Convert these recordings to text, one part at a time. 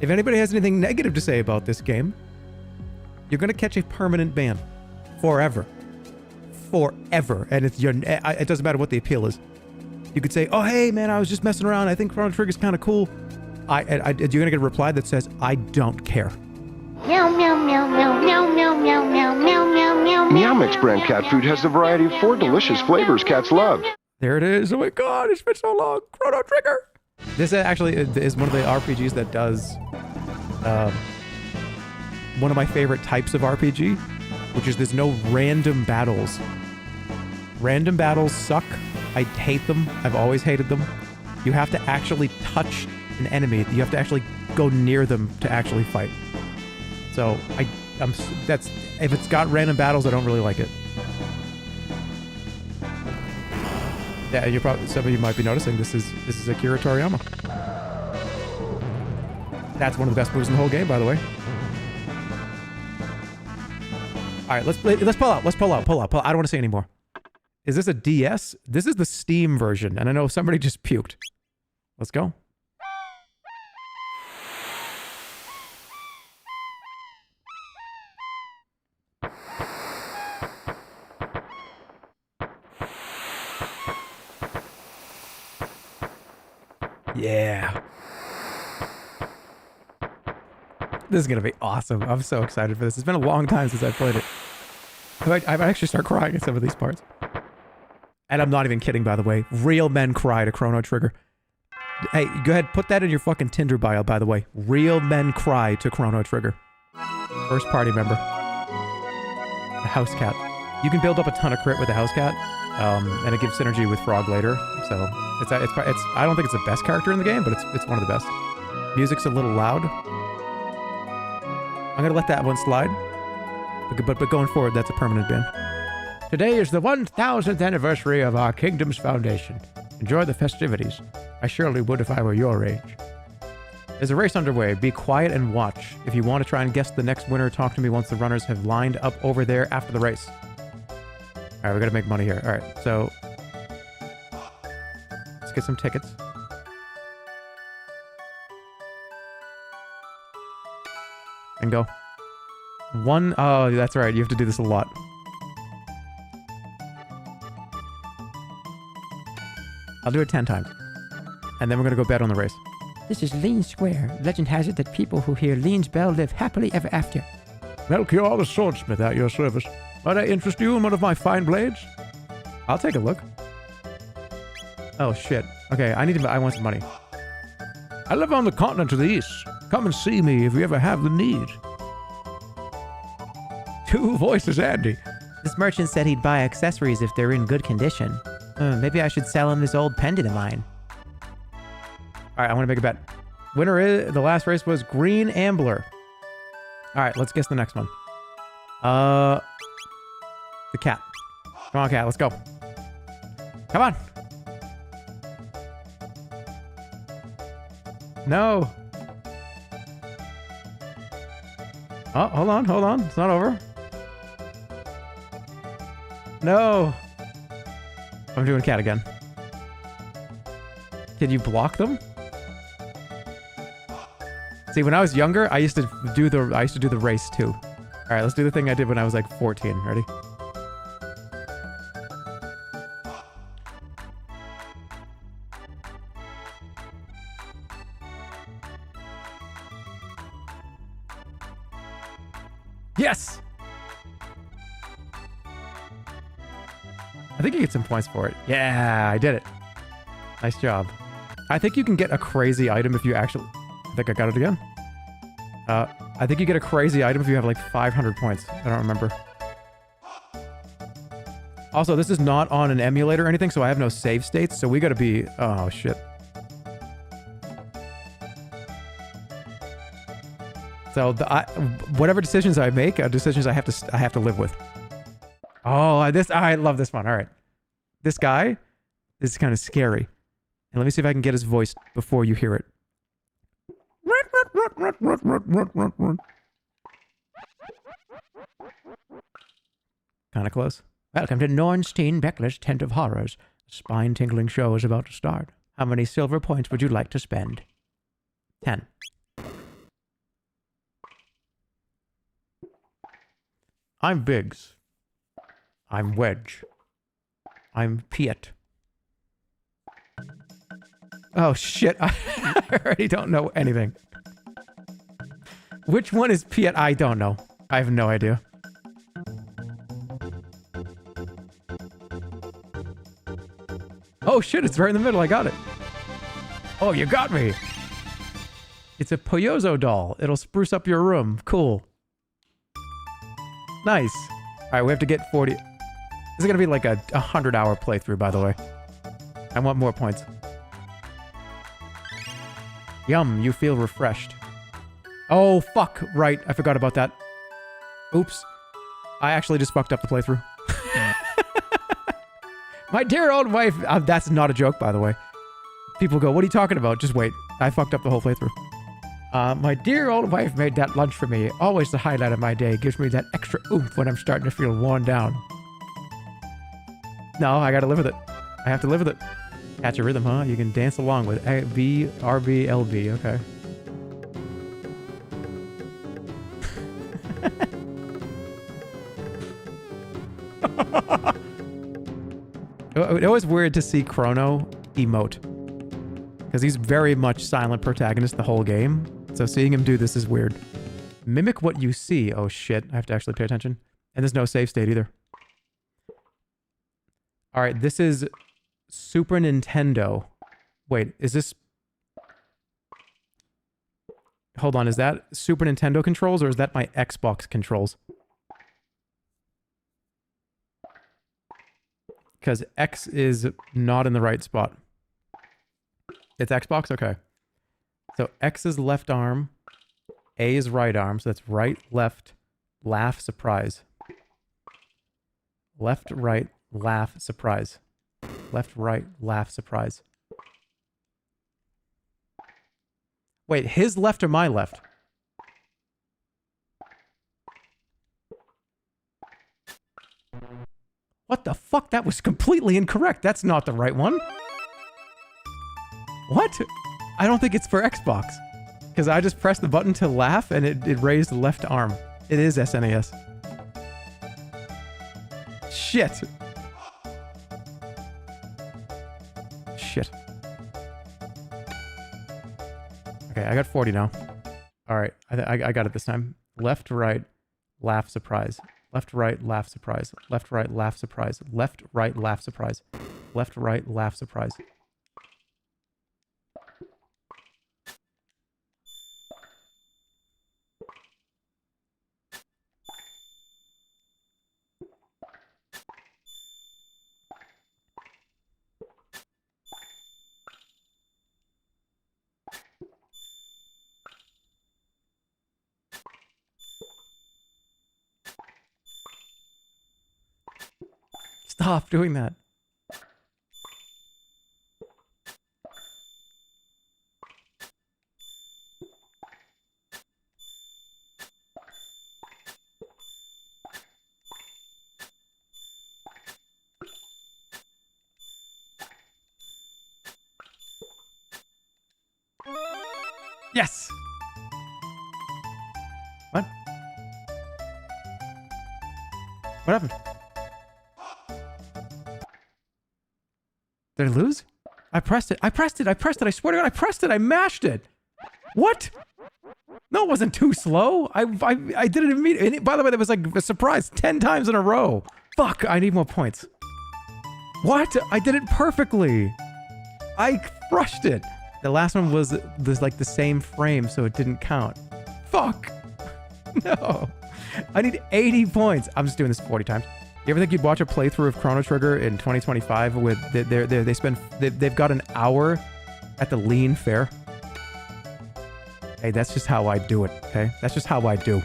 If anybody has anything negative to say about this game, you're gonna catch a permanent ban. Forever. Forever. And it's your, it doesn't matter what the appeal is. You could say, oh, hey, man, I was just messing around. I think Chrono Trigger's kind of cool. You're going to get a reply that says, I don't care. Meow, meow, meow, meow, meow, meow, meow, meow, meow, meow, meow. Meow Mix brand cat food has a variety of 4 delicious flavors cats love. There it is. Oh my god, it's been so long. Chrono Trigger. This actually is one of the RPGs that does one of my favorite types of RPG, which is there's no random battles. Random battles suck. I hate them. I've always hated them. You have to actually touch an enemy. You have to actually go near them to actually fight. So that's if it's got random battles, I don't really like it. Yeah, you're probably, some of you might be noticing this is Akira Toriyama. That's one of the best moves in the whole game, by the way. All right, let's pull out. I don't want to say anymore. Is this a DS? This is the Steam version, and I know somebody just puked. Let's go. Yeah. This is going to be awesome. I'm so excited for this. It's been a long time since I've played it. I might actually start crying at some of these parts. And I'm not even kidding, by the way. Real men cry to Chrono Trigger. Hey, go ahead, put that in your fucking Tinder bio, by the way. Real men cry to Chrono Trigger. First party member. The house cat. You can build up a ton of crit with the house cat, and it gives synergy with Frog later. So it's I don't think it's the best character in the game, but it's one of the best. Music's a little loud. I'm gonna let that one slide. But going forward, that's a permanent ban. Today is the 1000th anniversary of our kingdom's foundation. Enjoy the festivities. I surely would if I were your age. There's a race underway. Be quiet and watch. If you want to try and guess the next winner, talk to me once the runners have lined up over there after the race. Alright, we gotta make money here. Alright, so let's get some tickets. And go. Oh, that's right. You have to do this a lot. I'll do it 10 times. And then we're going to go bet on the race. This is Leene Square. Legend has it that people who hear Leene's bell live happily ever after. Melchior the swordsmith at your service. Might I interest you in one of my fine blades? I'll take a look. Oh, shit. Okay, I want some money. I live on the continent to the east. Come and see me if you ever have the need. 2 voices, Andy. This merchant said he'd buy accessories if they're in good condition. Maybe I should sell him this old pendant of mine. Alright, I want to make a bet. Winner is... The last race was Green Ambler. Alright, let's guess the next one. The cat. Come on, cat, let's go. Come on! No! Oh, hold on. It's not over. No! I'm doing cat again. Can you block them? See, when I was younger, I used to do the race too. All right, let's do the thing I did when I was like 14. Ready? Yes! I think you get some points for it. Yeah, I did it. Nice job. I think you can get a crazy item if you actually... I think I got it again. I think you get a crazy item if you have like 500 points. I don't remember. Also, this is not on an emulator or anything, so I have no save states, so we gotta be... Oh, shit. So, whatever decisions I make are decisions I have to live with. Oh, I love this one. All right. This guy is kind of scary. And let me see if I can get his voice before you hear it. Kind of close. Welcome to Norstein Bekkler's Tent of Horrors. A spine-tingling show is about to start. How many silver points would you like to spend? 10. I'm Biggs. I'm Wedge. I'm Piet. Oh shit, I already don't know anything. Which one is Piet? I don't know. I have no idea. Oh shit, it's right in the middle. I got it. Oh, you got me. It's a Poyozzo doll. It'll spruce up your room. Cool. Nice. All right, we have to get 40. This is going to be like a 100-hour playthrough, by the way. I want more points. Yum, you feel refreshed. Oh, fuck. Right, I forgot about that. Oops. I actually just fucked up the playthrough. My dear old wife... that's not a joke, by the way. People go, what are you talking about? Just wait. I fucked up the whole playthrough. My dear old wife made that lunch for me. Always the highlight of my day. Gives me that extra oomph when I'm starting to feel worn down. No, I gotta live with it. I have to live with it. Catch a rhythm, huh? You can dance along with B, R, B, L, B. Okay. It was weird to see Chrono emote. Because he's very much silent protagonist the whole game. So seeing him do this is weird. Mimic what you see. Oh shit, I have to actually pay attention. And there's no save state either. Alright, this is Super Nintendo. Wait, is this... Hold on, is that Super Nintendo controls or is that my Xbox controls? Because X is not in the right spot. It's Xbox? Okay. So X is left arm. A is right arm. So that's right, left, laugh, surprise. Left, right, laugh, surprise. Left, right, laugh, surprise. Wait, his left or my left? What the fuck? That was completely incorrect. That's not the right one. What? I don't think it's for Xbox. Because I just pressed the button to laugh and it raised the left arm. It is SNES. Shit. Shit. Okay, I got 40 now. Alright, I got it this time. Left, right, laugh, surprise. Left, right, laugh, surprise. Left, right, laugh, surprise. Left, right, laugh, surprise. Left, right, laugh, surprise. Stop doing that. Yes! What? What happened? Did I lose? I pressed it. I pressed it. I pressed it. I swear to God, I pressed it. I mashed it. What? No, it wasn't too slow. I did it immediately. By the way, that was like a surprise 10 times in a row. Fuck, I need more points. What? I did it perfectly. I crushed it. The last one was like the same frame, so it didn't count. Fuck. No. I need 80 points. I'm just doing this 40 times. You ever think you'd watch a playthrough of Chrono Trigger in 2025 with they've got an hour at the Leene Fair? Hey, that's just how I do it. Okay, that's just how I do.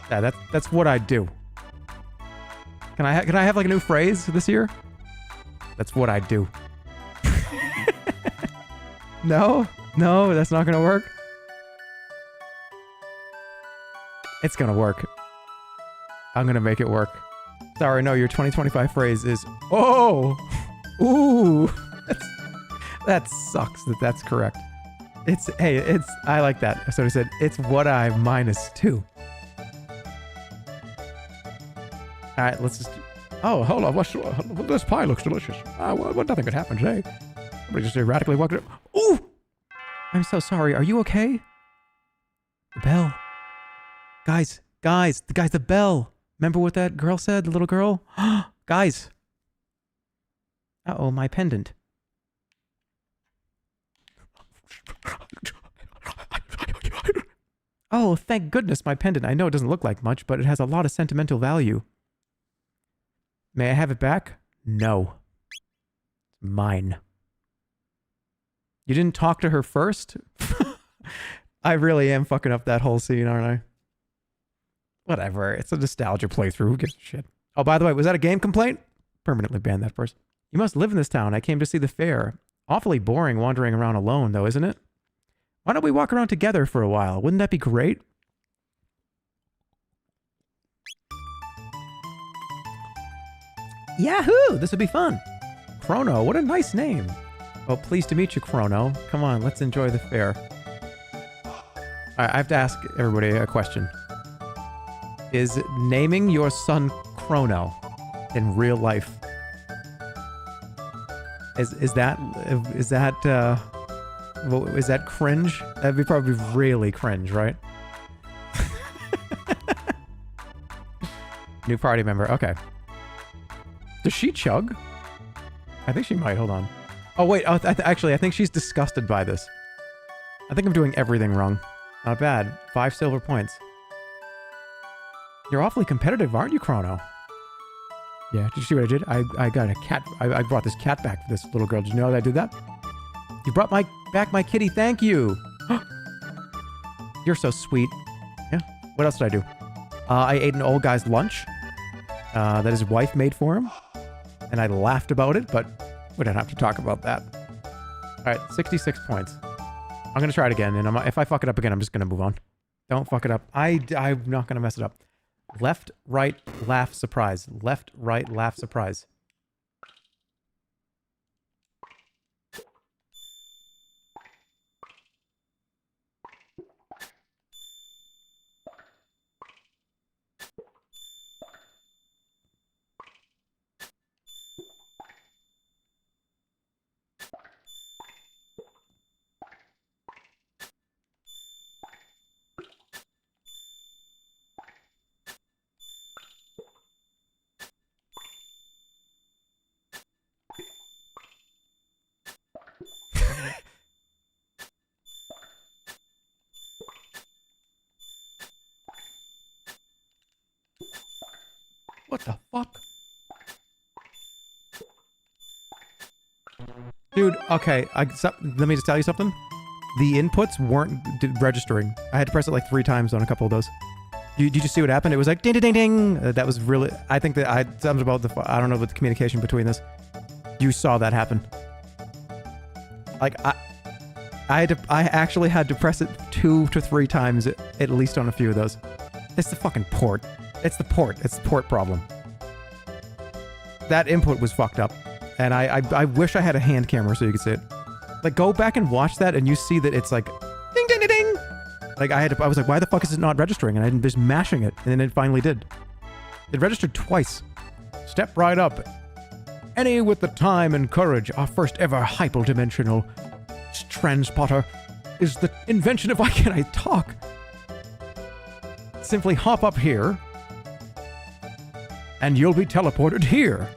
Yeah, that's what I do. Can I have like a new phrase this year? That's what I do. No, that's not gonna work. It's gonna work. I'm gonna make it work. Sorry, no, your 2025 phrase is, oh, ooh. That sucks that that's correct. I like that. So I said, it's what I -2. All right, let's just... Oh, hold on. This pie looks delicious. Well, nothing could happen today. Somebody just erratically walked up. Ooh! I'm so sorry. Are you okay? The bell. Guys, the bell. Remember what that girl said, the little girl? Guys. Uh-oh, my pendant. Oh, thank goodness, my pendant. I know it doesn't look like much, but it has a lot of sentimental value. May I have it back? No. It's mine. You didn't talk to her first? I really am fucking up that whole scene, aren't I? Whatever. It's a nostalgia playthrough. Who gives a shit? Oh, by the way, was that a game complaint? Permanently ban that person. You must live in this town. I came to see the fair. Awfully boring wandering around alone, though, isn't it? Why don't we walk around together for a while? Wouldn't that be great? Yahoo! This would be fun. Chrono, what a nice name. Well, pleased to meet you, Chrono. Come on, let's enjoy the fair. All right, I have to ask everybody a question. Is naming your son Chrono in real life, is that cringe? That'd be probably really cringe, right? New party member. Okay. Does she chug? I think she might. Hold on. Oh, wait. Oh, actually, I think she's disgusted by this. I think I'm doing everything wrong. Not bad. 5 silver points. You're awfully competitive, aren't you, Chrono? Yeah, did you see what I did? I got a cat. I brought this cat back for this little girl. Did you know that I did that? You brought back my kitty. Thank you. You're so sweet. Yeah. What else did I do? I ate an old guy's lunch that his wife made for him. And I laughed about it, but we don't have to talk about that. All right, 66 points. I'm going to try it again, and if I fuck it up again, I'm just going to move on. Don't fuck it up. I'm not going to mess it up. Left, right, laugh, surprise. Left, right, laugh, surprise. What the fuck? Dude, okay, let me just tell you something. The inputs weren't registering. I had to press it like 3 times on a couple of those. Did you see what happened? It was like ding ding ding ding. That was really. I think that something about I don't know about the communication between this. You saw that happen. Like I actually had to press it 2 to 3 times at least on a few of those. It's the fucking port. It's the port. It's the port problem. That input was fucked up. And I wish I had a hand camera so you could see it. Like, go back and watch that and you see that it's like, ding, ding, ding, ding. Like, I was like, why the fuck is it not registering? And I'm just mashing it. And then it finally did. It registered twice. Step right up. Any with the time and courage, our first ever hyperdimensional transporter is the invention of why can't I talk? Simply hop up here and you'll be teleported here.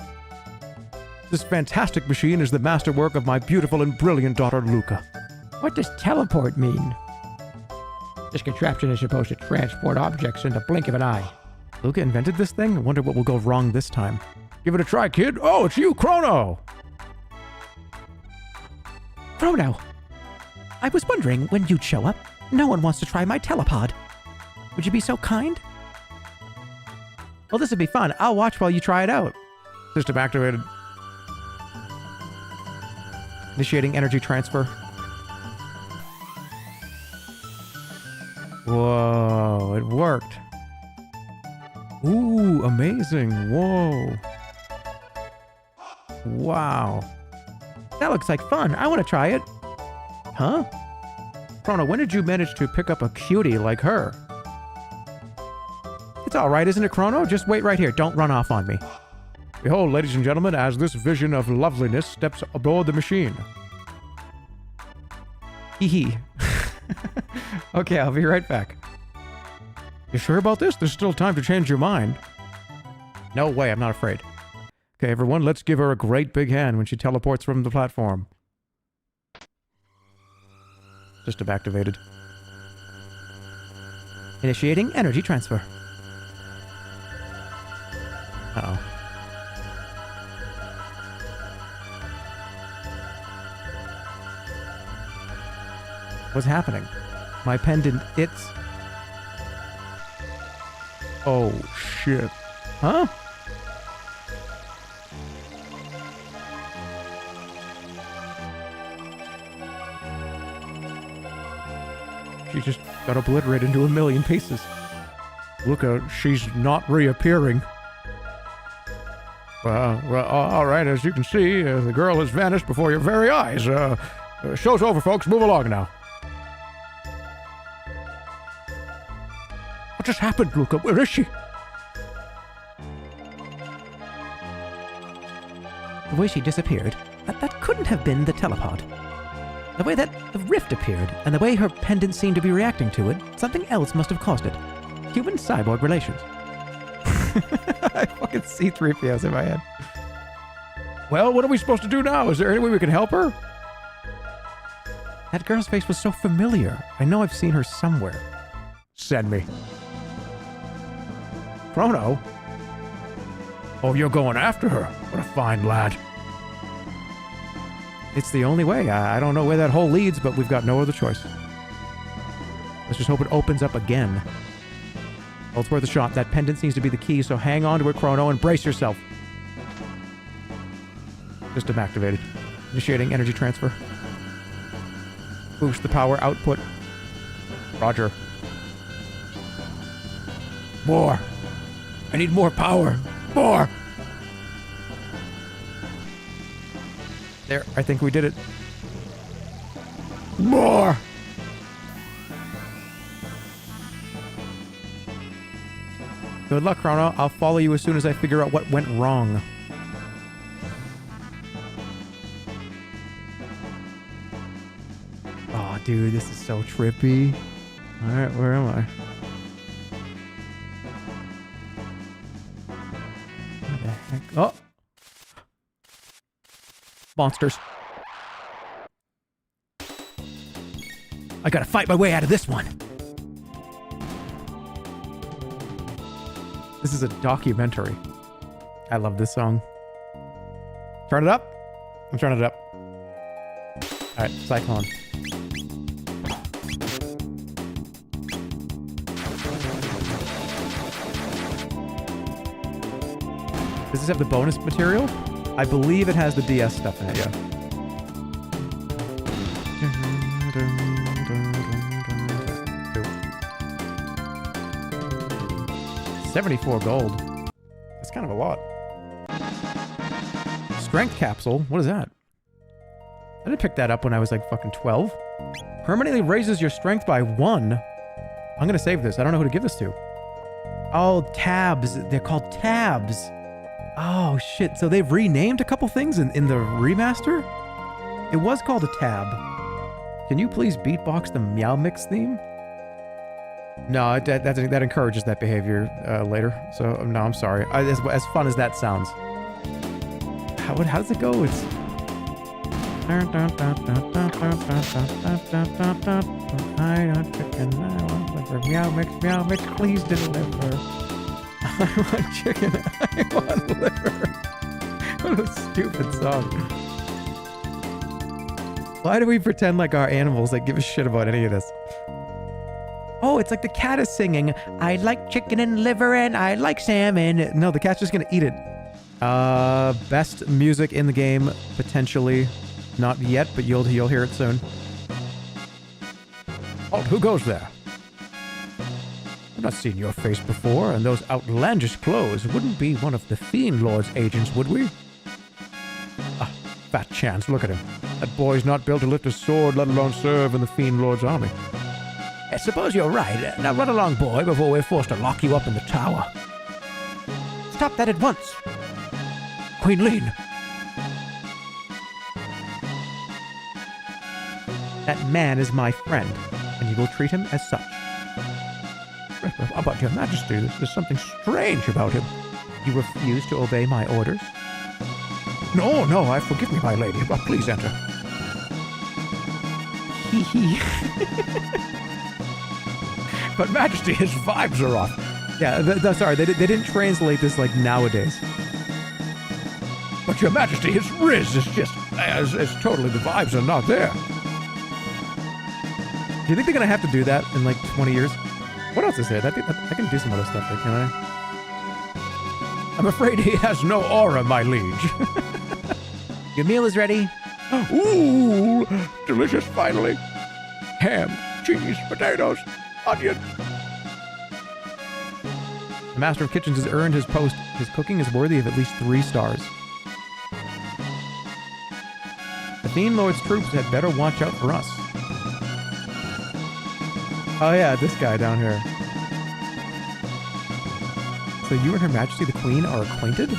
This fantastic machine is the masterwork of my beautiful and brilliant daughter, Luca. What does teleport mean? This contraption is supposed to transport objects in the blink of an eye. Luca invented this thing? I wonder what will go wrong this time. Give it a try, kid. Oh, it's you, Chrono! Chrono! I was wondering when you'd show up. No one wants to try my telepod. Would you be so kind? Well, this would be fun. I'll watch while you try it out. System activated. Initiating energy transfer. Whoa, it worked. Ooh, amazing. Whoa. Wow. That looks like fun. I want to try it. Huh? Chrono, when did you manage to pick up a cutie like her? It's all right, isn't it, Chrono? Just wait right here. Don't run off on me. Behold, ladies and gentlemen, as this vision of loveliness steps aboard the machine. Hee hee. Okay, I'll be right back. You sure about this? There's still time to change your mind. No way, I'm not afraid. Okay, everyone, let's give her a great big hand when she teleports from the platform. System activated. Initiating energy transfer. Uh-oh. What's happening? My pendant, it's... Oh, shit. Huh? She just got obliterated into a million pieces. Look out, she's not reappearing. Well, all right, as you can see, the girl has vanished before your very eyes. Show's over, folks. Move along now. What just happened, Luca? Where is she? The way she disappeared, that couldn't have been the telepod. The way that the rift appeared, and the way her pendant seemed to be reacting to it, something else must have caused it. Human-cyborg relations. I fucking see 3POs in my head. Well, what are we supposed to do now? Is there any way we can help her? That girl's face was so familiar. I know I've seen her somewhere. Send me. Chrono? Oh, you're going after her. What a fine lad. It's the only way. I don't know where that hole leads, but we've got no other choice. Let's just hope it opens up again. Well, it's worth a shot. That pendant seems to be the key, so hang on to it, Chrono, and brace yourself. System activated. Initiating energy transfer. Boost the power output. Roger. More. I need more power. More. There, I think we did it. More! Good luck, Chrono. I'll follow you as soon as I figure out what went wrong. Oh, dude, this is so trippy. Alright, where am I? What the heck? Oh! Monsters. I gotta fight my way out of this one. This is a documentary. I love this song. Turn it up? I'm turning it up. Alright, Cyclone. Does this have the bonus material? I believe it has the DS stuff in it, yeah. 74 gold. That's kind of a lot. Strength capsule? What is that? I didn't pick that up when I was like fucking 12. Permanently raises your strength by 1. I'm gonna save this. I don't know who to give this to. Oh, tabs. They're called tabs. Oh, shit. So they've renamed a couple things in the remaster? It was called a tab. Can you please beatbox the Meow Mix theme? No, that encourages that behavior later. So, no, I'm sorry. As fun as that sounds. How does it go? It's... I don't chicken, I want liver. Meow Mix, please deliver. I want chicken, I want liver. What a stupid song. Why do we pretend like our animals that give a shit about any of this? Oh, it's like the cat is singing, I like chicken and liver and I like salmon. No, the cat's just gonna eat it. Best music in the game, potentially. Not yet, but you'll hear it soon. Halt, who goes there? I've not seen your face before, and those outlandish clothes wouldn't be one of the Fiend Lord's agents, would we? Ah, fat chance, look at him. That boy's not built to lift a sword, let alone serve in the Fiend Lord's army. I suppose you're right. Now run along, boy, before we're forced to lock you up in the tower. Stop that at once! Queen Leene. That man is my friend, and you will treat him as such. But your majesty, there's something strange about him. You refuse to obey my orders? No, forgive me, my lady, but please enter. Hee. But majesty, his vibes are off. Yeah, sorry, they didn't translate this like nowadays. But your majesty, his riz is just, as totally, the vibes are not there. Do you think they're gonna have to do that in like 20 years? What else is there? I can do some other stuff there, can I? I'm afraid he has no aura, my liege. Your meal is ready. Ooh, delicious finally. Ham, cheese, potatoes, onions. The Master of Kitchens has earned his post. His cooking is worthy of at least 3 stars. The Fiend Lord's troops had better watch out for us. Oh yeah, this guy down here. So you and Her Majesty the Queen are acquainted?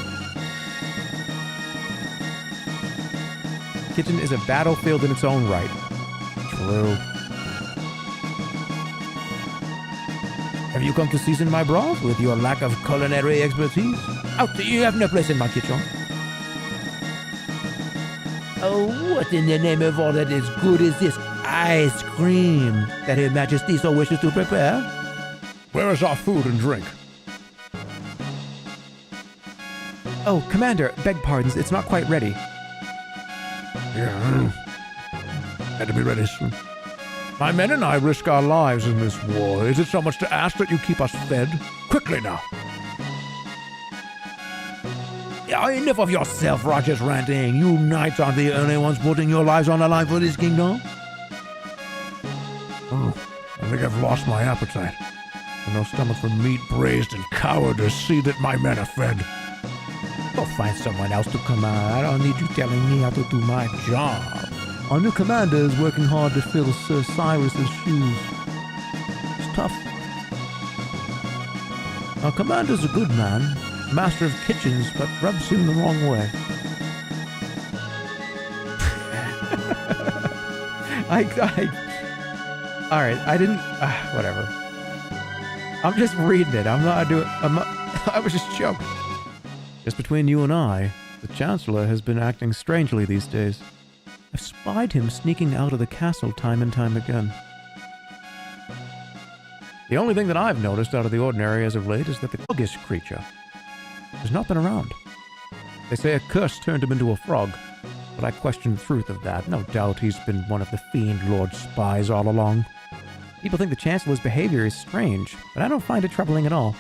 Kitchen is a battlefield in its own right. True. Have you come to season my broth with your lack of culinary expertise? Out, you have no place in my kitchen. Oh, what in the name of all that is good is this ice cream that Her Majesty so wishes to prepare? Where is our food and drink? Oh, Commander, beg pardons, it's not quite ready. Yeah. Had to be ready soon. My men and I risk our lives in this war. Is it so much to ask that you keep us fed? Quickly now. Yeah, enough of your self-righteous ranting. You knights aren't the only ones putting your lives on the line for this kingdom. Oh, I think I've lost my appetite. I've no stomach for meat braised in cowardice. See that my men are fed. Go find someone else to command. I don't need you telling me how to do my job. Our new commander is working hard to fill Sir Cyrus's shoes. It's tough. Our commander's a good man, master of kitchens, but rubs him the wrong way. All right, I didn't. Whatever. I'm just reading it. I was just joking. Just between you and I, the Chancellor has been acting strangely these days. I've spied him sneaking out of the castle time and time again. The only thing that I've noticed out of the ordinary as of late is that the froggish creature has not been around. They say a curse turned him into a frog, but I question the truth of that. No doubt he's been one of the Fiend Lord's spies all along. People think the Chancellor's behavior is strange, but I don't find it troubling at all.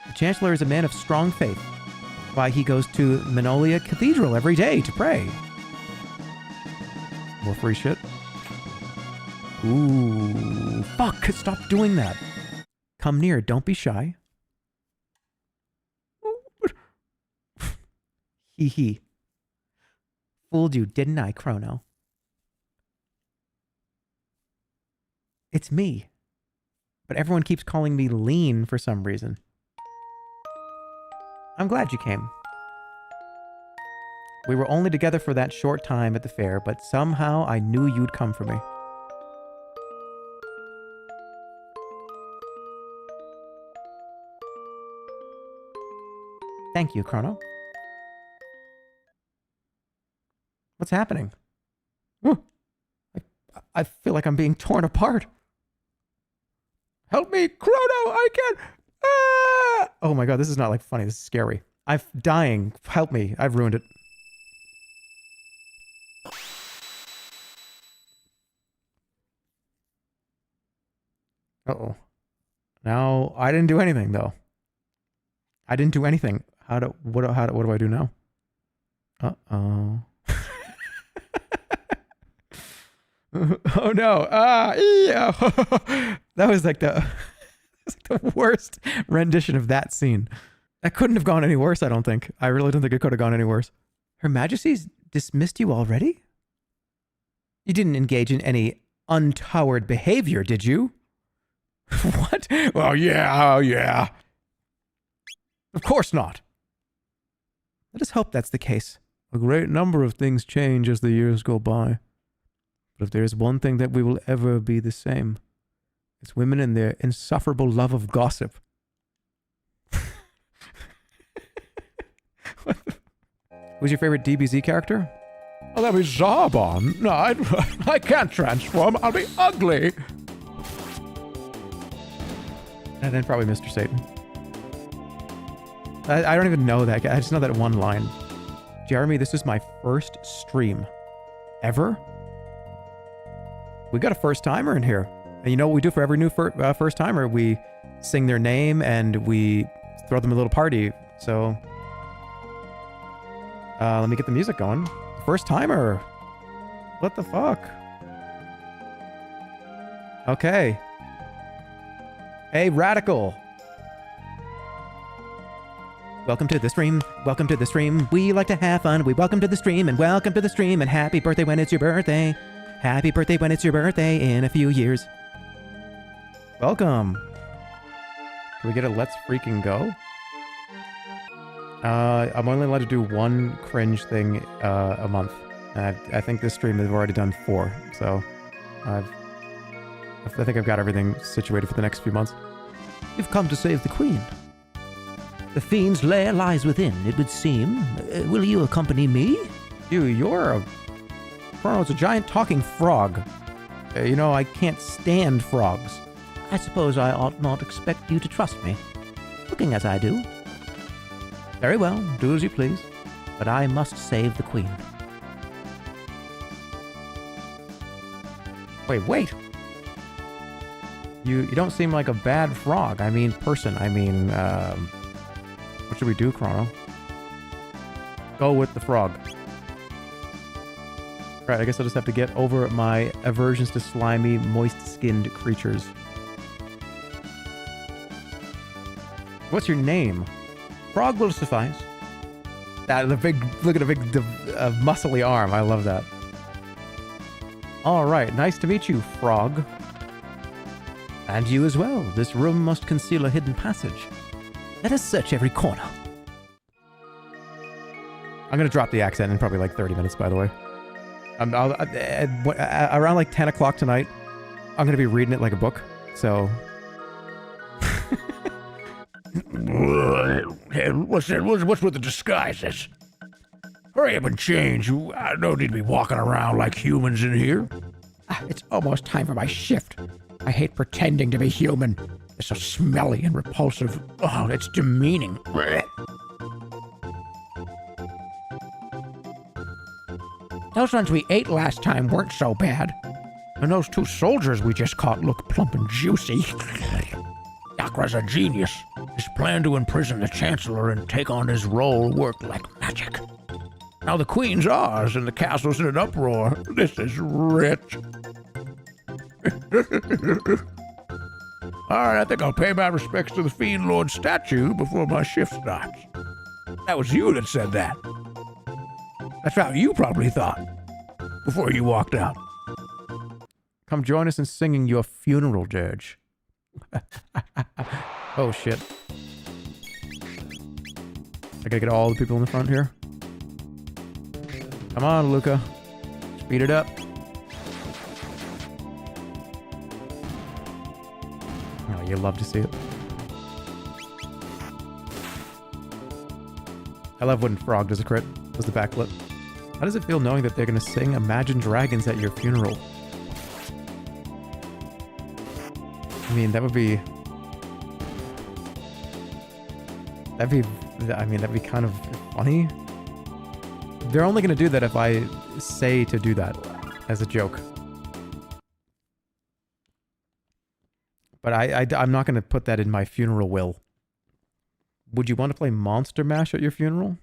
The Chancellor is a man of strong faith. Why he goes to Manolia Cathedral every day to pray. More free shit? Ooh, fuck, stop doing that. Come near, don't be shy. Hee hee. Fooled you, didn't I, Chrono? It's me. But everyone keeps calling me Leene for some reason. I'm glad you came. We were only together for that short time at the fair, but somehow I knew you'd come for me. Thank you, Chrono. What's happening? I feel like I'm being torn apart. Help me, Chrono! I can't... Ah! Oh my god, this is not like funny, this is scary. I'm dying. Help me. I've ruined it. Uh-oh. Now, I didn't do anything, though. I didn't do anything. What do I do now? Uh-oh. Oh no. Yeah. That was like the worst rendition of that scene. That couldn't have gone any worse, I don't think. I really don't think it could have gone any worse. Her Majesty's dismissed you already? You didn't engage in any untoward behavior, did you? What? Well, yeah, oh, yeah. Of course not. Let us hope that's the case. A great number of things change as the years go by. But if there is one thing that we will ever be the same, it's women and their insufferable love of gossip. Who's your favorite DBZ character? Oh, that'd be Zarbon. No, I can't transform. I'll be ugly. And then probably Mr. Satan. I don't even know that guy. I just know that one line. Jeremy, this is my first stream. Ever? We got a first timer in here. And you know what we do for every new first timer? We sing their name and we throw them a little party. So, let me get the music going. First timer. What the fuck? Okay. Hey, Radical. Welcome to the stream. Welcome to the stream. We like to have fun. We welcome to the stream and welcome to the stream and happy birthday when it's your birthday. Happy birthday when it's your birthday in a few years. Welcome. Can we get a let's freaking go? I'm only allowed to do one cringe thing a month. I think this stream has already done 4, so I think I've got everything situated for the next few months. You've come to save the queen. The fiend's lair lies within, it would seem. Will you accompany me? You're a... Chrono's a giant talking frog. You know, I can't stand frogs. I suppose I ought not expect you to trust me, looking as I do. Very well, do as you please, but I must save the queen. Wait. You don't seem like a bad frog. I mean, person. I mean, what should we do, Chrono? Go with the frog. Right, I guess I'll just have to get over my aversions to slimy, moist-skinned creatures. What's your name? Frog will suffice. Look at the big, muscly arm. I love that. All right, nice to meet you, frog. And you as well. This room must conceal a hidden passage. Let us search every corner. I'm going to drop the accent in probably like 30 minutes, by the way. Around like 10 o'clock tonight, I'm going to be reading it like a book, so... What's with the disguises? Hurry up and change. I don't need to be walking around like humans in here. It's almost time for my shift. I hate pretending to be human. It's so smelly and repulsive. Oh, it's demeaning. Those ones we ate last time weren't so bad. And those 2 soldiers we just caught look plump and juicy. Yakra's a genius. His plan to imprison the Chancellor and take on his role worked like magic. Now the Queen's ours and the castle's in an uproar. This is rich. Alright, I think I'll pay my respects to the Fiend Lord statue before my shift starts. That was you that said that. That's how you probably thought before you walked out. Come join us in singing your funeral dirge. Oh, shit. I gotta get all the people in the front here. Come on, Luca. Speed it up. Oh, you love to see it. I love when Frog does a crit. Does the backflip. How does it feel knowing that they're gonna sing Imagine Dragons at your funeral? I mean, that'd be kind of funny. They're only going to do that if I say to do that as a joke. But I'm not going to put that in my funeral will. Would you want to play Monster Mash at your funeral?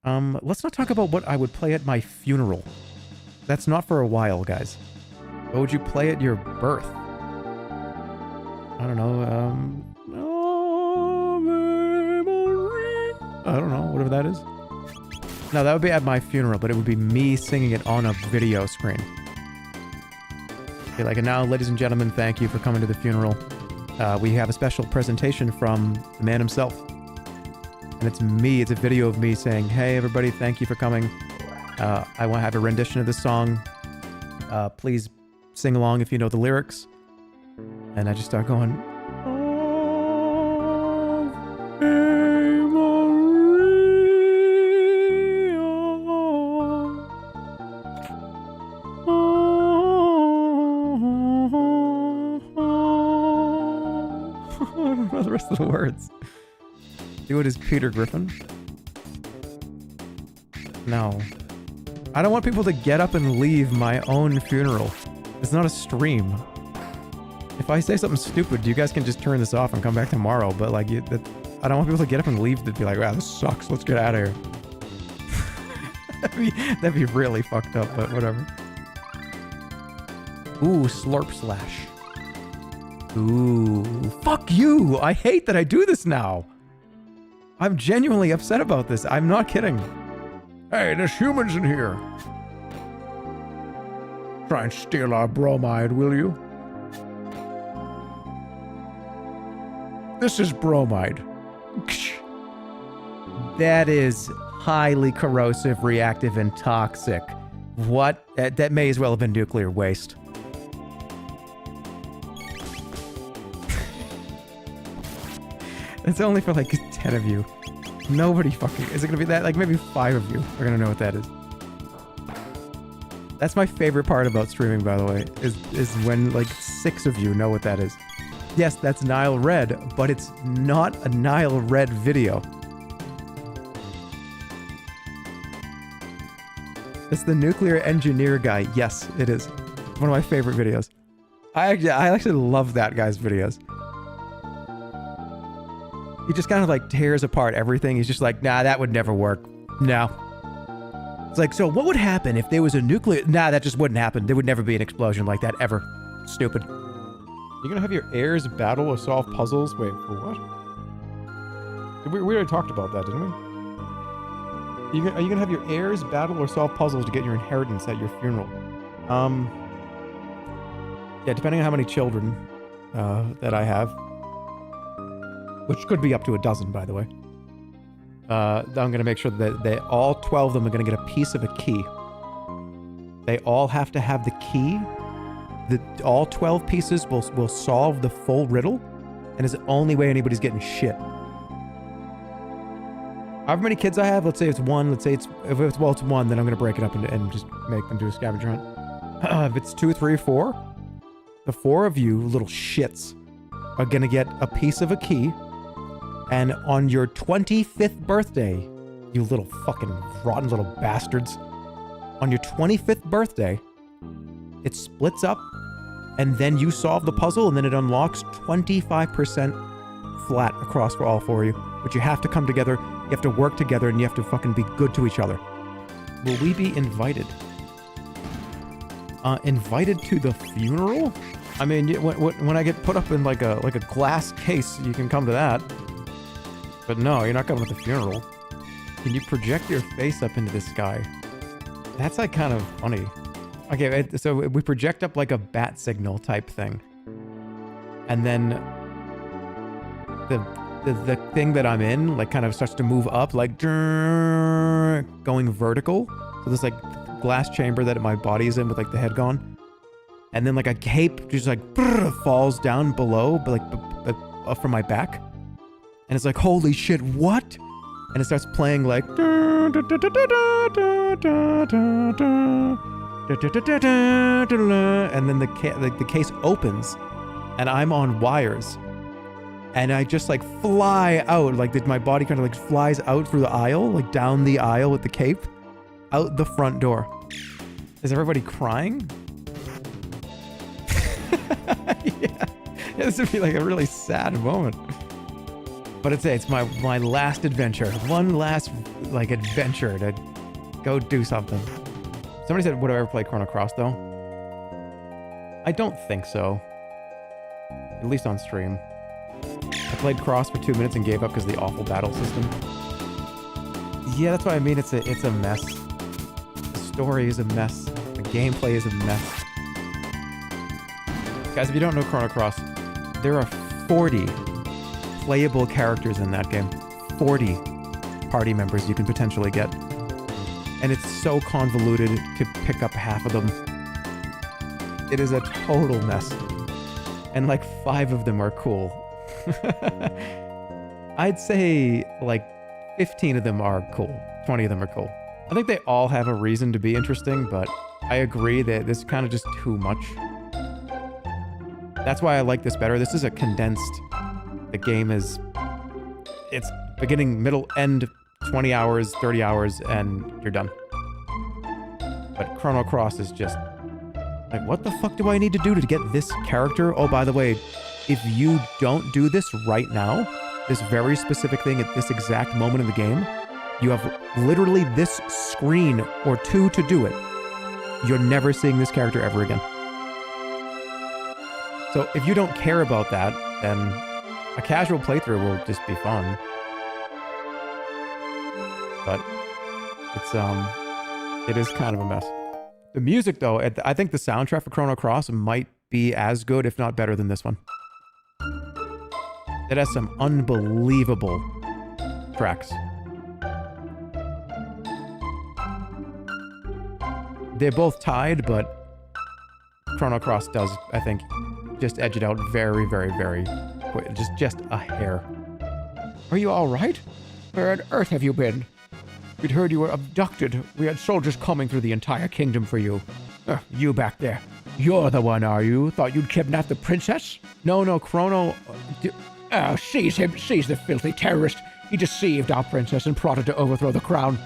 Let's not talk about what I would play at my funeral. That's not for a while, guys. What would you play at your birth? I don't know, I don't know, whatever that is. No, that would be at my funeral, but it would be me singing it on a video screen. Okay, like, and now, ladies and gentlemen, thank you for coming to the funeral. We have a special presentation from the man himself. And it's me. It's a video of me saying, hey, everybody, thank you for coming. I want to have a rendition of this song. Please sing along if you know the lyrics. And I just start going, I don't know the rest of the words. Do it as Peter Griffin. No. I don't want people to get up and leave my own funeral. It's not a stream. If I say something stupid, you guys can just turn this off and come back tomorrow. But like, I don't want people to get up and leave to be like, wow, this sucks. Let's get out of here. that'd be really fucked up, but whatever. Ooh, slurp slash. Ooh, fuck you. I hate that I do this now. I'm genuinely upset about this. I'm not kidding. Hey, there's humans in here. Try and steal our bromide, will you? This is bromide. That is highly corrosive, reactive, and toxic. What? That may as well have been nuclear waste. It's only for like 10 of you. Nobody fucking... Is it gonna be that? Like maybe 5 of you are gonna know what that is. That's my favorite part about streaming, by the way, is when like 6 of you know what that is. Yes, that's Nile Red, but it's not a Nile Red video. It's the nuclear engineer guy. Yes, it is. One of my favorite videos. I actually love that guy's videos. He just kind of like tears apart everything. He's just like, nah, that would never work. No. It's like, so what would happen if there was a nuclear... Nah, that just wouldn't happen. There would never be an explosion like that, ever. Stupid. You're gonna have your heirs battle or solve puzzles? Wait, for what? We already talked about that, didn't we? Are you gonna have your heirs battle or solve puzzles to get your inheritance at your funeral? Yeah, depending on how many children that I have, which could be up to a dozen, by the way. I'm gonna make sure that all 12 of them are gonna get a piece of a key. They all have to have the key. All 12 pieces will solve the full riddle, and it's the only way anybody's getting shit. However many kids I have, let's say it's 1, let's say it's 1, then I'm gonna break it up and just make them do a scavenger hunt. If it's 2, 3, 4, the 4 of you little shits are gonna get a piece of a key, and on your 25th birthday, you little fucking rotten little bastards, on your 25th birthday, it splits up, and then you solve the puzzle, and then it unlocks 25% flat across for all 4 of you. But you have to come together, you have to work together, and you have to fucking be good to each other. Will we be invited? Invited to the funeral? I mean, when I get put up in like a glass case, you can come to that. But no, you're not coming to the funeral. Can you project your face up into the sky? That's like kind of funny. Okay, so we project up like a bat signal type thing. And then the thing that I'm in like kind of starts to move up, like going vertical. So this like glass chamber that my body is in with like the head gone. And then like a cape just like falls down below, but like up from my back. And it's like, holy shit, what? And it starts playing like... And then the case opens, and I'm on wires. And I just like fly out, like my body kind of like flies out through the aisle, like down the aisle with the cape, out the front door. Is everybody crying? Yeah, this would be like a really sad moment. But it's my last adventure. One last like adventure to go do something. Somebody said, would I ever play Chrono Cross though? I don't think so. At least on stream. I played Cross for 2 minutes and gave up because of the awful battle system. Yeah, that's what I mean. It's a mess. The story is a mess. The gameplay is a mess. Guys, if you don't know Chrono Cross, there are 40 playable characters in that game. 40 party members you can potentially get. And it's so convoluted to pick up half of them. It is a total mess. And like 5 of them are cool. I'd say like 15 of them are cool. 20 of them are cool. I think they all have a reason to be interesting, but I agree that this is kind of just too much. That's why I like this better. This is a condensed. The game is... It's beginning, middle, end, 20 hours, 30 hours, and you're done. But Chrono Cross is just... Like, what the fuck do I need to do to get this character? Oh, by the way, if you don't do this right now, this very specific thing at this exact moment in the game, you have literally this screen or 2 to do it. You're never seeing this character ever again. So if you don't care about that, then a casual playthrough will just be fun. But it is kind of a mess. The music, though, I think the soundtrack for Chrono Cross might be as good, if not better, than this one. It has some unbelievable tracks. They're both tied, but Chrono Cross does, I think, just edge it out very, very, very quick. Just a hair. Are you all right? Where on earth have you been? We'd heard you were abducted. We had soldiers combing through the entire kingdom for you. You back there. You're the one, are you? Thought you'd kidnap the princess? No, Chrono... Oh, seize him. Seize the filthy terrorist. He deceived our princess and plotted to overthrow the crown.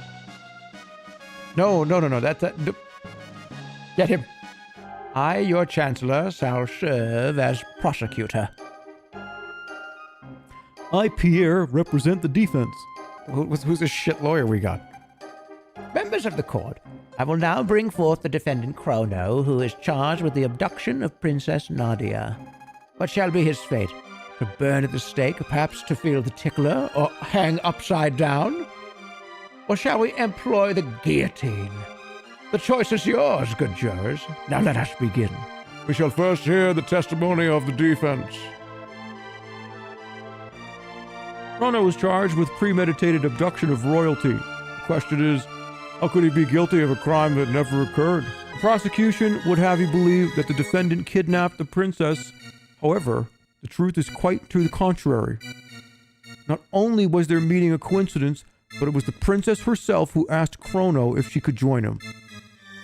No. Get him. I, your chancellor, shall serve as prosecutor. I, Pierre, represent the defense. Who's this shit lawyer we got? Members of the court, I will now bring forth the defendant Chrono, who is charged with the abduction of Princess Nadia. What shall be his fate? To burn at the stake, perhaps to feel the tickler, or hang upside down? Or shall we employ the guillotine? The choice is yours, good jurors. Now let us begin. We shall first hear the testimony of the defense. Chrono was charged with premeditated abduction of royalty. The question is, how could he be guilty of a crime that never occurred? The prosecution would have you believe that the defendant kidnapped the princess. However, the truth is quite to the contrary. Not only was their meeting a coincidence, but it was the princess herself who asked Chrono if she could join him.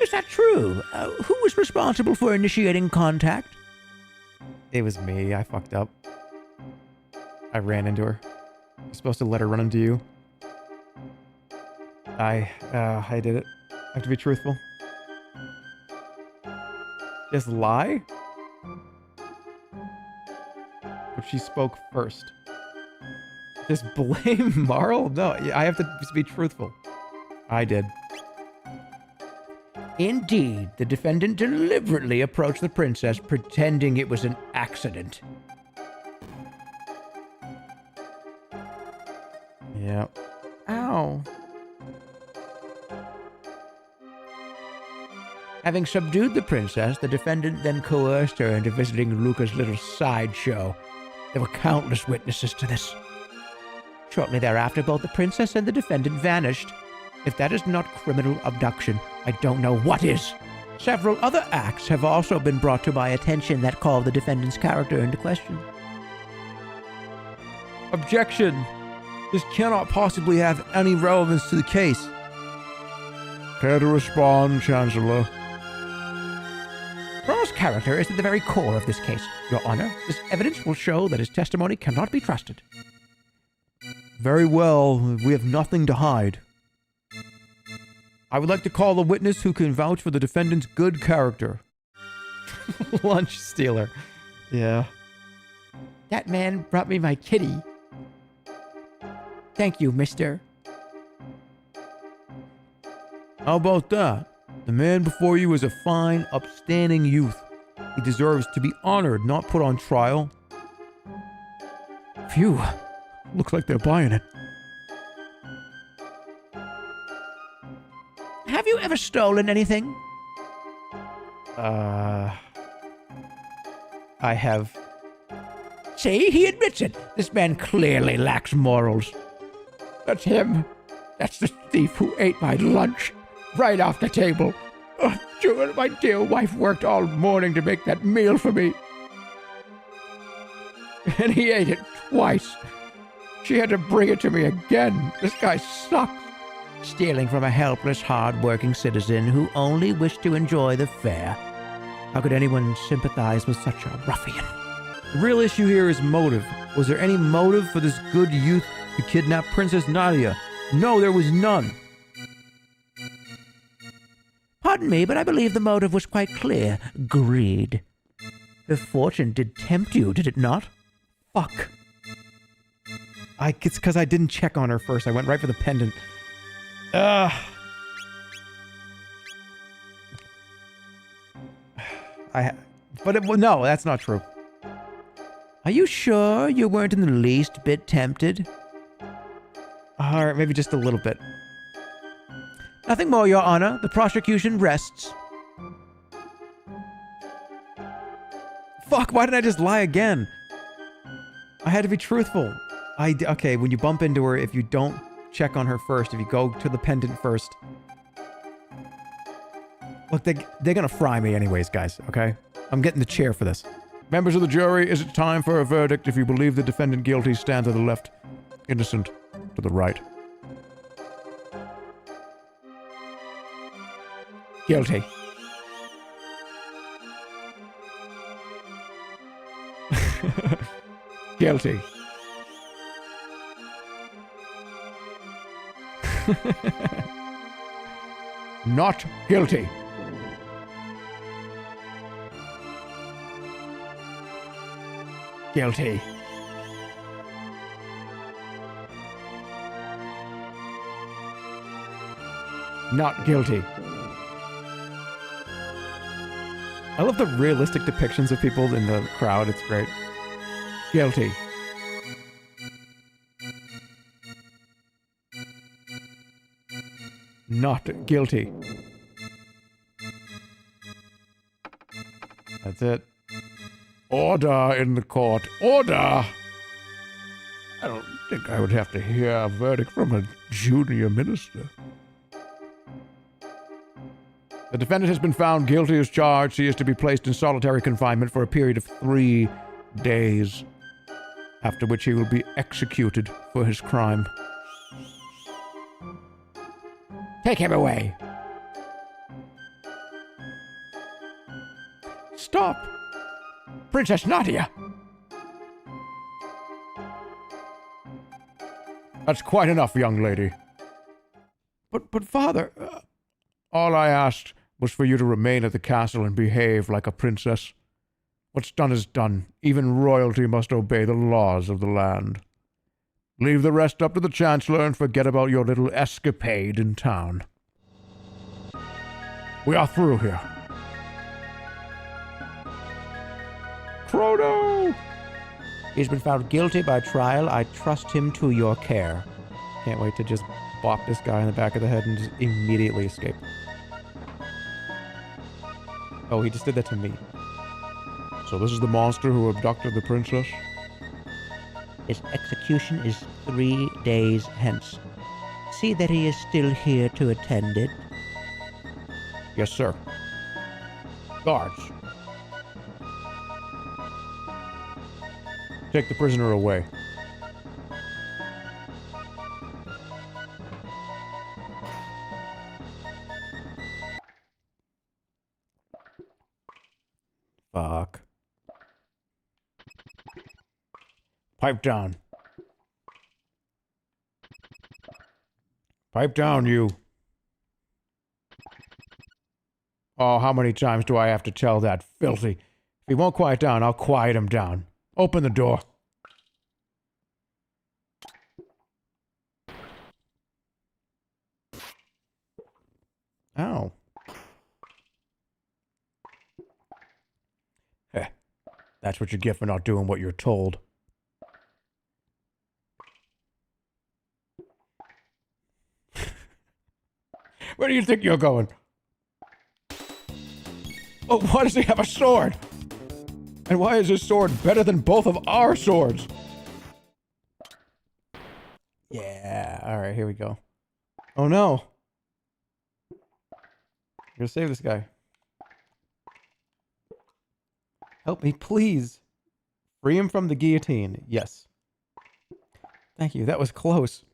Is that true? Who was responsible for initiating contact? It was me. I fucked up. I ran into her. You're supposed to let her run into you. I did it. I have to be truthful. Just lie? But she spoke first. Just blame Marle? No, I have to be truthful. I did. Indeed, the defendant deliberately approached the princess, pretending it was an accident. Yep. Ow. Having subdued the princess, the defendant then coerced her into visiting Luca's little sideshow. There were countless witnesses to this. Shortly thereafter, both the princess and the defendant vanished. If that is not criminal abduction, I don't know what is. Several other acts have also been brought to my attention that call the defendant's character into question. Objection! This cannot possibly have any relevance to the case. Care to respond, Chancellor? Chrono's character is at the very core of this case. Your Honor, this evidence will show that his testimony cannot be trusted. Very well, we have nothing to hide. I would like to call a witness who can vouch for the defendant's good character. Lunch stealer. Yeah. That man brought me my kitty. Thank you, mister. How about that? The man before you is a fine, upstanding youth. He deserves to be honored, not put on trial. Phew. Looks like they're buying it. Have you ever stolen anything? I have... See, he admits it. This man clearly lacks morals. That's him. That's the thief who ate my lunch right off the table. Oh, Jewel, my dear wife worked all morning to make that meal for me. And he ate it twice. She had to bring it to me again. This guy sucks. Stealing from a helpless, hard-working citizen who only wished to enjoy the fare. How could anyone sympathize with such a ruffian? The real issue here is motive. Was there any motive for this good youth to kidnap Princess Nadia? No, there was none. Pardon me, but I believe the motive was quite clear. Greed. Her fortune did tempt you, did it not? Fuck. It's because I didn't check on her first. I went right for the pendant. But no, that's not true. Are you sure you weren't in the least bit tempted? All right, maybe just a little bit. Nothing more, Your Honor. The prosecution rests. Fuck, why did I just lie again? I had to be truthful. Okay, when you bump into her, if you don't check on her first, if you go to the pendant first. Look, they're gonna fry me anyways, guys, okay? I'm getting the chair for this. Members of the jury, is it time for a verdict? If you believe the defendant guilty, stand to the left. Innocent, to the right. Guilty. Guilty. Not guilty. Guilty. Not guilty. I love the realistic depictions of people in the crowd. It's great. Guilty. Not guilty. That's it. Order in the court. Order! I don't think I would have to hear a verdict from a junior minister. The defendant has been found guilty as charged. He is to be placed in solitary confinement for a period of 3 days, after which he will be executed for his crime. Take him away. Stop! Princess Nadia! That's quite enough, young lady. But father... All I asked was for you to remain at the castle and behave like a princess. What's done is done. Even royalty must obey the laws of the land. Leave the rest up to the Chancellor and forget about your little escapade in town. We are through here. Chrono! He's been found guilty by trial. I trust him to your care. Can't wait to just bop this guy in the back of the head and just immediately escape. Oh, he just did that to me. So this is the monster who abducted the princess? His execution is 3 days hence. See that he is still here to attend it. Yes, sir. Guards. Take the prisoner away. Fuck. Pipe down. Pipe down, you. Oh, how many times do I have to tell that filthy? If he won't quiet down, I'll quiet him down. Open the door. Ow. That's what you get for not doing what you're told. Where do you think you're going? Oh, why does he have a sword? And why is this sword better than both of our swords? Yeah. All right, here we go. Oh no. I'm gonna save this guy. Help me, please. Free him from the guillotine. Yes. Thank you. That was close.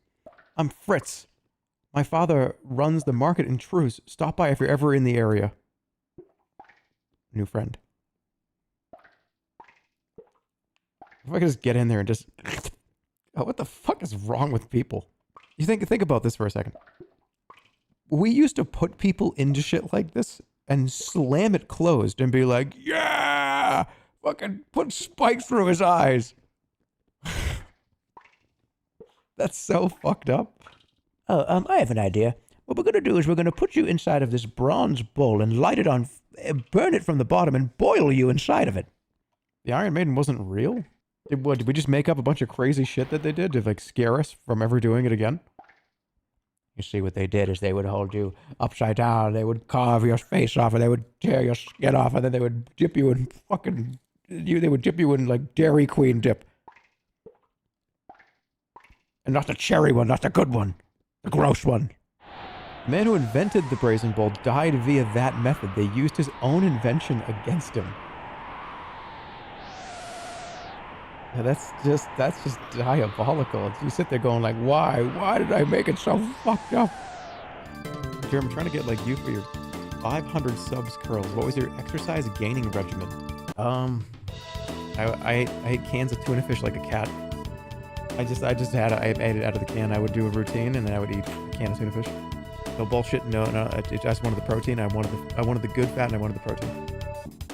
I'm Fritz. My father runs the market in Truce. Stop by if you're ever in the area. New friend. If I could just get in there and just... Oh, what the fuck is wrong with people? You think about this for a second. We used to put people into shit like this and slam it closed and be like, yeah! Fucking put spikes through his eyes. That's so fucked up. Oh, I have an idea. What we're gonna do is we're gonna put you inside of this bronze bowl and light it on, burn it from the bottom and boil you inside of it. The Iron Maiden wasn't real? Did we just make up a bunch of crazy shit that they did to like scare us from ever doing it again? You see, what they did is they would hold you upside down, they would carve your face off, and they would tear your skin off, and then they would dip you in they would dip you in like Dairy Queen dip. And not the cherry one, not the good one. The gross one. The man who invented the Brazen Bowl died via that method. They used his own invention against him. Yeah, that's just diabolical. You sit there going like, why? Why did I make it so fucked up? Jerem, I'm trying to get like you for your 500 subs curls. What was your exercise gaining regimen? I ate cans of tuna fish like a cat. I ate it out of the can. I would do a routine and then I would eat a can of tuna fish. No bullshit. No. I just wanted the protein. I wanted the good fat and I wanted the protein.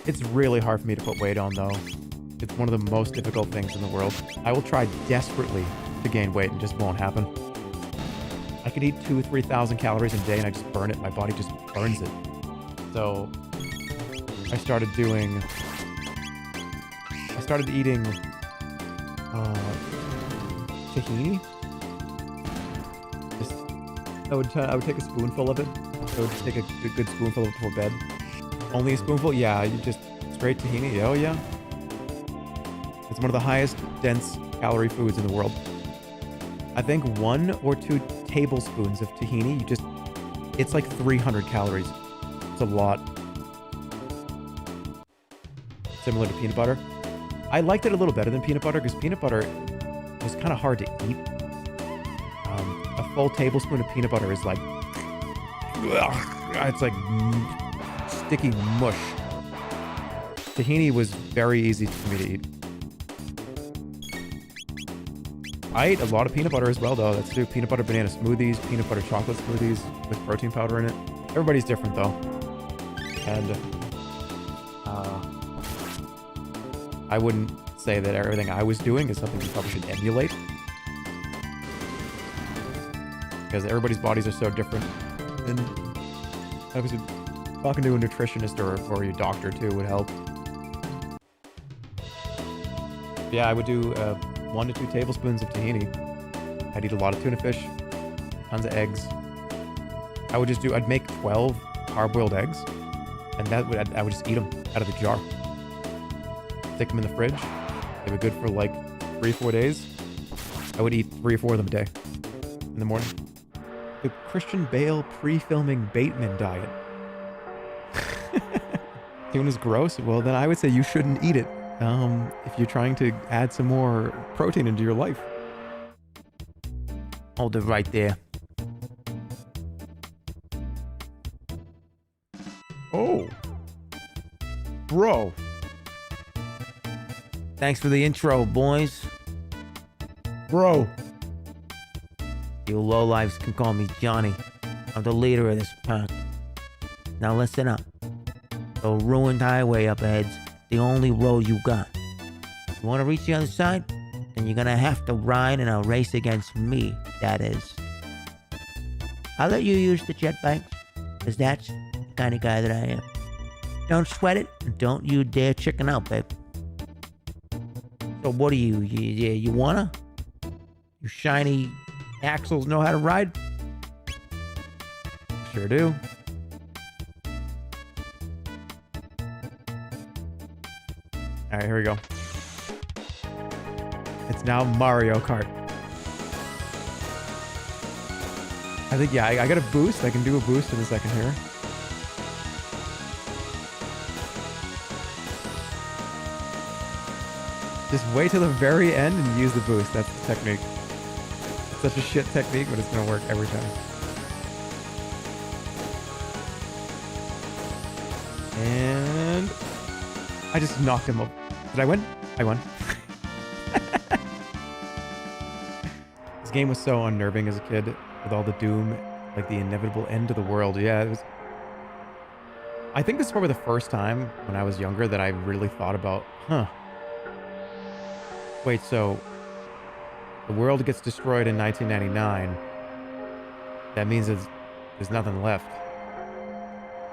It's really hard for me to put weight on though. It's one of the most difficult things in the world. I will try desperately to gain weight and it just won't happen. I could eat 2,000 or 3,000 calories a day and I just burn it. My body just burns it. So I started eating tahini. I would take a spoonful of it. I would just take a good spoonful of it before bed. Only a spoonful? Yeah, you just straight tahini. Oh yeah. It's one of the highest dense calorie foods in the world. I think 1 or 2 tablespoons of tahini, it's like 300 calories. It's a lot. Similar to peanut butter. I liked it a little better than peanut butter because peanut butter was kind of hard to eat. A full tablespoon of peanut butter is like, it's like sticky mush. Tahini was very easy for me to eat. I ate a lot of peanut butter as well, though. That's true. Peanut butter banana smoothies, peanut butter chocolate smoothies with protein powder in it. Everybody's different, though. And I wouldn't say that everything I was doing is something you probably should emulate. Because everybody's bodies are so different. And obviously, talking to a nutritionist or your doctor, too, would help. Yeah, I would do 1 to 2 tablespoons of tahini. I'd eat a lot of tuna fish, tons of eggs. I'd make 12 hard-boiled eggs, and I would just eat them out of the jar. Stick them in the fridge. They were good for like 3-4 days. I would eat 3 or 4 of them a day in the morning. The Christian Bale pre-filming Bateman diet. Tuna's gross? Well, then I would say you shouldn't eat it. If you're trying to add some more protein into your life. Hold it right there. Oh. Bro. Thanks for the intro, boys. Bro. You lowlifes can call me Johnny. I'm the leader of this pack. Now listen up. The ruined highway up ahead's the only road you got. You want to reach the other side? Then you're gonna have to ride in a race against me, that is. I'll let you use the jetbike, because that's the kind of guy that I am. Don't sweat it, and don't you dare chicken out, babe. So what do you wanna? You shiny axles know how to ride? Sure do. All right, here we go. It's now Mario Kart. I think, yeah, I got a boost. I can do a boost in a second here. Just wait till the very end and use the boost. That's the technique. It's such a shit technique, but it's going to work every time. And I just knocked him up. Did I win? I won. This game was so unnerving as a kid with all the doom, like the inevitable end of the world. Yeah, it was. I think this is probably the first time when I was younger that I really thought about, wait, so the world gets destroyed in 1999. That means there's nothing left.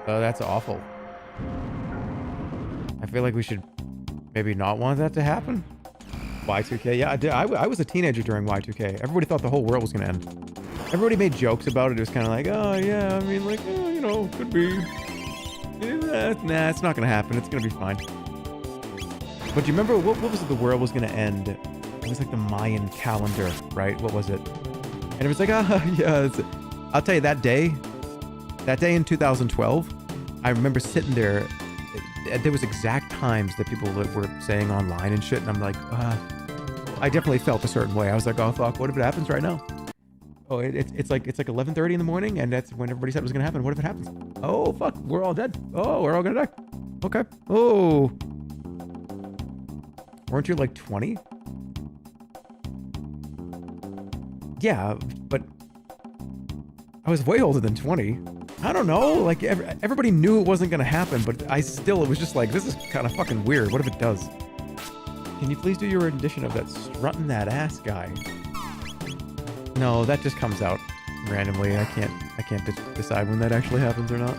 Oh, that's awful. I feel like we should maybe not want that to happen. Y2K, yeah, I was a teenager during Y2K. Everybody thought the whole world was going to end. Everybody made jokes about it. It was kind of like, oh, yeah, I mean, like, oh, you know, could be. Nah, it's not going to happen. It's going to be fine. But do you remember, what was it the world was going to end? It was like the Mayan calendar, right? What was it? And it was like, yeah, I'll tell you, that day in 2012, I remember sitting there. There was exact times that people were saying online and shit, and I'm like, I definitely felt a certain way. I was like, oh fuck, what if it happens right now? Oh, it's like 11:30 in the morning, and that's when everybody said it was gonna happen. What if it happens? Oh fuck, we're all dead. Oh, we're all gonna die. Okay. Oh, weren't you like 20? Yeah, but I was way older than 20. I don't know, like everybody knew it wasn't gonna happen, but it was just like, this is kind of fucking weird. What if it does? Can you please do your rendition of that strutting that ass guy? No, that just comes out randomly. I can't decide when that actually happens or not.